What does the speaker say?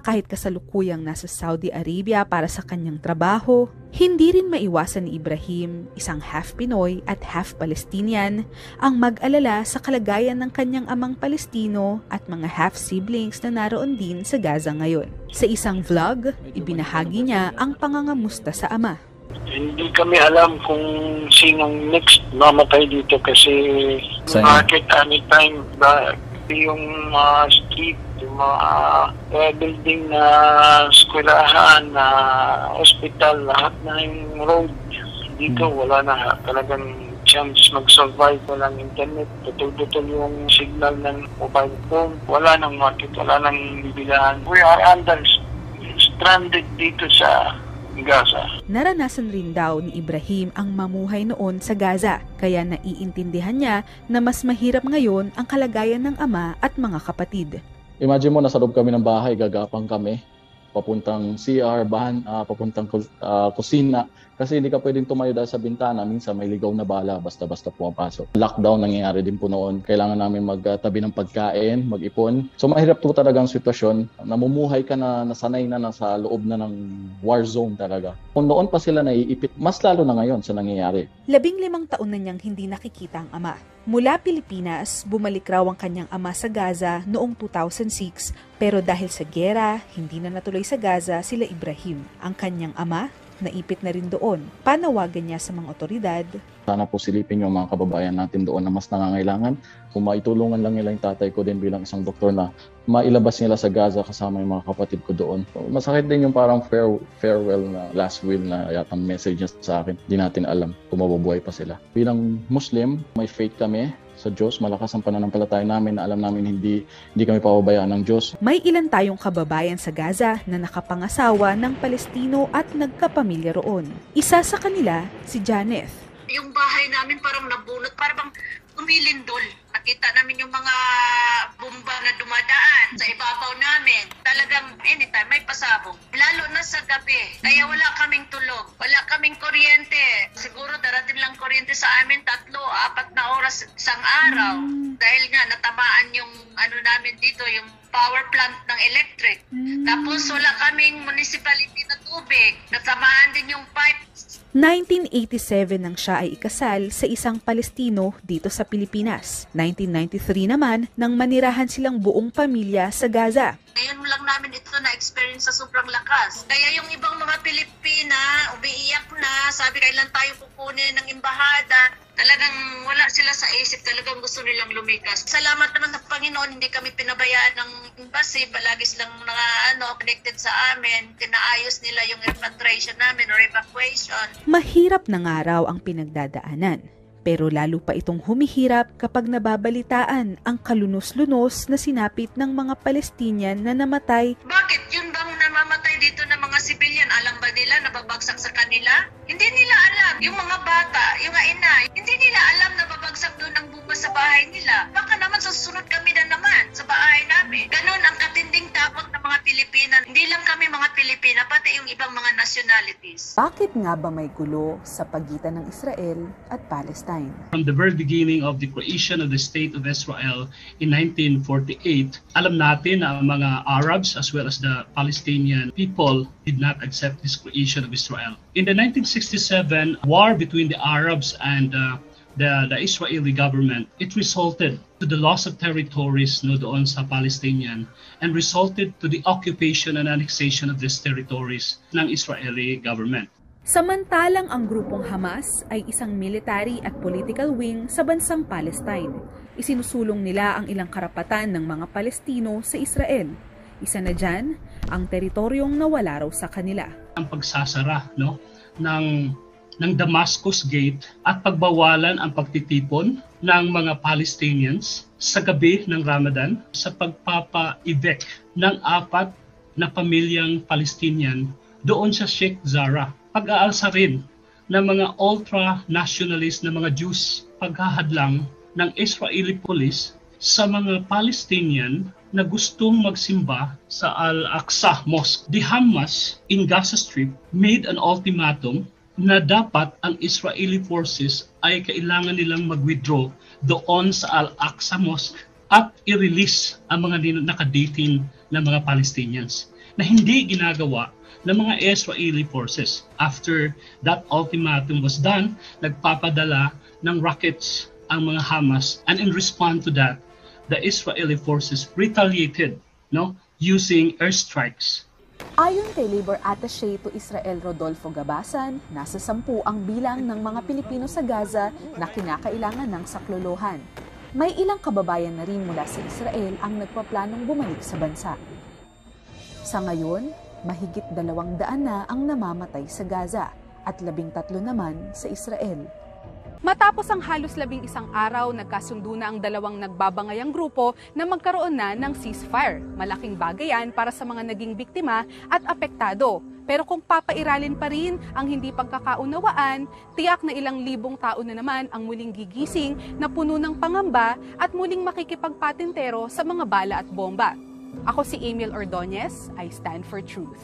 Kahit kasalukuyang nasa Saudi Arabia para sa kanyang trabaho, hindi rin maiwasan ni Ibrahim, isang half Pinoy at half Palestinian, ang mag-alala sa kalagayan ng kanyang amang Palestino at mga half-siblings na naroon din sa Gaza ngayon. Sa isang vlog, ibinahagi niya ang pangangamusta sa ama. Hindi kami alam kung sinong next mamatay dito kasi market anytime ba yung street, yung mga building na eskwelahan, na hospital, lahat na yung road dito wala na talagang chance mag-survive. Walang internet, tutol-tutol yung signal ng mobile phone, wala nang market, wala nang bibilahan. We are stranded dito sa Gaza. Naranasan rin daw ni Ibrahim ang mamuhay noon sa Gaza, kaya naiintindihan niya na mas mahirap ngayon ang kalagayan ng ama at mga kapatid. Imagine mo, nasa loob kami ng bahay, gagapang kami, papuntang CR, papuntang kusina, kasi hindi ka pwedeng tumayo dahil sa bintana. Minsan may ligaw na bala basta-basta pumapasok. Lockdown nangyayari din po noon. Kailangan namin magtabi ng pagkain, mag-ipon. So mahirap po talaga ang sitwasyon. Namumuhay ka na, nasanay na nasa loob na ng war zone talaga. Kung noon pa sila naiipit, mas lalo na ngayon sa nangyayari. 15 taon na niyang hindi nakikita ang ama. Mula Pilipinas, bumalik raw ang kanyang ama sa Gaza noong 2006, pero dahil sa giyera, hindi na natuloy sa Gaza sila Ibrahim. Ang kanyang ama, naipit na rin doon. Panawagan niya sa mga otoridad. Sana po silipin yung mga kababayan natin doon na mas nangangailangan. Kung maitulungan lang nila yung tatay ko din bilang isang doktor na mailabas nila sa Gaza kasama yung mga kapatid ko doon. So, masakit din yung parang farewell na last will na yatang message sa akin. Hindi natin alam kung mabubuhay pa sila. Bilang Muslim, may faith kami sa Diyos. Malakas ang pananampalataya namin na alam namin hindi kami pababayaan ng Diyos. May ilan tayong kababayan sa Gaza na nakapangasawa ng Palestino at nagkapamilya roon. Isa sa kanila, si Janeth. Yung bahay namin parang nabunot, parang umilindol. Nakita namin yung mga bomba na dumadaan sa ibabaw namin. Talagang anytime may pasabog. Lalo na sa gabi. Kaya wala kaming tulog. Wala kaming kuryente. Siguro darating lang kuryente sa amin 3-4 na oras isang araw. Dahil nga natamaan yung namin dito, yung power plant ng electric. Tapos wala kaming municipality na tubig. Natamaan din yung pipe. 1987 nang siya ay ikasal sa isang Palestino dito sa Pilipinas. 1993 naman nang manirahan silang buong pamilya sa Gaza. Ngayon lang namin ito na-experience sa sobrang lakas. Kaya yung ibang mga Pilipina, umiiyak na, sabi kailan tayo kukunin ng embahada. Talagang wala sila sa isip, talagang gusto nilang lumikas. Salamat naman sa Panginoon, hindi kami pinabayaan ng embassy, palagi silang connected sa amin. Tinaayos nila yung repatriation namin or evacuation. Mahirap na nga raw ang pinagdadaanan. Pero lalo pa itong humihirap kapag nababalitaan ang kalunos-lunos na sinapit ng mga Palestinian na namatay. Bakit? Yun bang namamatay dito ng mga civilian? Alam ba nila na babagsak sa kanila? Hindi nila alam. Yung mga bata, yung ina, hindi nila alam na babagsak doon ang bomba sa bahay nila. Baka naman susunod kami na naman sa bahay namin. Ganon ang katinding takot ng mga Pilipina. Hindi lang kami mga Pilipina, pati yung ibang mga nationalities. Bakit nga ba may gulo sa pagitan ng Israel at Palestine? From the very beginning of the creation of the State of Israel in 1948, alam natin na ang mga Arabs as well as the Palestinian people did not accept this creation of Israel. In the 1967 war between the Arabs and the Israeli government, it resulted to the loss of territories doon sa Palestinian and resulted to the occupation and annexation of these territories ng Israeli government. Samantalang ang grupong Hamas ay isang military at political wing sa bansang Palestine. Isinusulong nila ang ilang karapatan ng mga Palestino sa Israel. Isa na dyan, ang teritoryong nawala raw sa kanila. Ang pagsasara ng Damascus Gate at pagbawalan ang pagtitipon ng mga Palestinians sa gabi ng Ramadan sa pagpapa-evict ng 4 na pamilyang Palestinian doon sa Sheikh Jarrah. Pag-aalsa rin ng mga ultra-nationalist na mga Jews, paghahadlang ng Israeli police sa mga Palestinian na gustong magsimba sa Al-Aqsa Mosque. The Hamas in Gaza Strip made an ultimatum na dapat ang Israeli forces ay kailangan nilang mag-withdraw doon sa Al-Aqsa Mosque at i-release ang mga nakadating na mga Palestinians. na hindi ginagawa ng mga Israeli forces. After that ultimatum was done, nagpapadala ng rockets ang mga Hamas, and in response to that, the Israeli forces retaliated, using airstrikes. Ayon kay Labor Attaché to Israel Rodolfo Gabasan, nasa 10 ang bilang ng mga Pilipino sa Gaza na kinakailangan ng saklolohan. May ilang kababayan na rin mula sa Israel ang nagpaplanong bumalik sa bansa. Sa ngayon, mahigit 200 na ang namamatay sa Gaza at 13 naman sa Israel. Matapos ang halos 11 araw, nagkasundo na ang dalawang nagbabangayang grupo na magkaroon na ng ceasefire. Malaking bagay yan para sa mga naging biktima at apektado. Pero kung papairalin pa rin ang hindi pagkakaunawaan, tiyak na ilang libong tao na naman ang muling gigising na puno ng pangamba at muling makikipagpatintero sa mga bala at bomba. Ako si Emil Ordonez, I stand for truth.